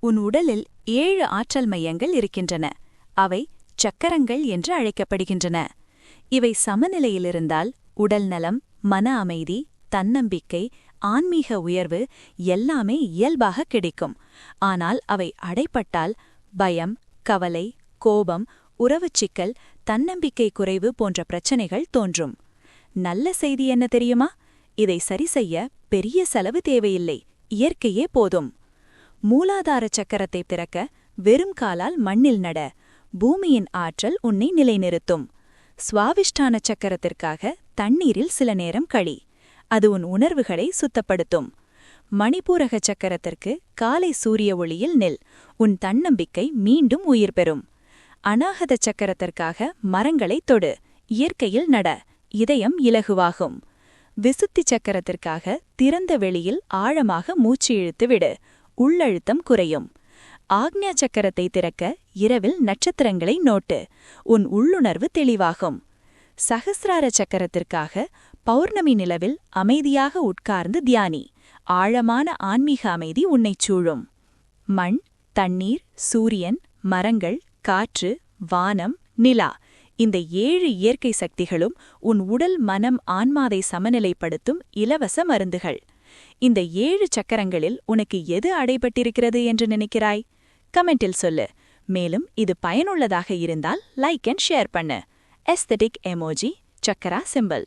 உன் உடலில் 7 ஆற்றல் மையங்கள் இருக்கின்றன. அவை சக்கரங்கள் என்று அழைக்கப்படுகின்றன. இவை சமநிலையிலிருந்தால் உடல் நலம், மன அமைதி, தன்னம்பிக்கை, ஆன்மீக உயர்வு எல்லாமே இயல்பாக கிடைக்கும். ஆனால் அவை அடைபட்டால் பயம், கவலை, கோபம், உறவுச் சிக்கல், தன்னம்பிக்கை குறைவு போன்ற பிரச்சனைகள் தோன்றும். நல்ல செய்தி என்ன தெரியுமா? இதை சரிசெய்ய பெரிய செலவு தேவையில்லை, இயற்கையே போதும். மூலாதார சக்கரத்தை திறக்க வெறும் காலால் மண்ணில் நட. பூமியின் ஆற்றல் உன்னை நிலைநிறுத்தும். சுவாவிஷ்டான சக்கரத்திற்காக தண்ணீரில் சில நேரம் கழி. அது உன் உணர்வுகளை சுத்தப்படுத்தும். மணிப்பூரக சக்கரத்திற்கு காலை சூரிய ஒளியில் நில். உன் தன்னம்பிக்கை மீண்டும் உயிர் பெறும். அநாகத சக்கரத்திற்காக மரங்களை தொடு. இயற்கையில் நட. இதயம் இலகுவாகும். விசுத்தி சக்கரத்திற்காக திறந்த வெளியில் ஆழமாக மூச்சு இழுத்துவிடு. உள்ளழுத்தம் குறையும். ஆக்ஞா சக்கரத்தை திறக்க இரவில் நட்சத்திரங்களை நோட்டு. உன் உள்ளுணர்வு தெளிவாகும். சகசிரார சக்கரத்திற்காக பௌர்ணமி நிலவில் அமைதியாக உட்கார்ந்து தியானி. ஆழமான ஆன்மீக அமைதி உன்னைச் சூழும். மண், தண்ணீர், சூரியன், மரங்கள், காற்று, வானம், நிலா, இந்த 7 இயற்கை சக்திகளும் உன் உடல், மனம், ஆன்மாவை சமநிலைப்படுத்தும் இலவச மருந்துகள். இந்த 7 சக்கரங்களில் உனக்கு எது அடைபட்டிருக்கிறது என்று நினைக்கிறாய்? கமெண்டில் சொல்லு. மேலும் இது பயனுள்ளதாக இருந்தால் லைக் அண்ட் ஷேர் பண்ணு. எஸ்தெட்டிக் எமோஜி, சக்கரா சிம்பல்.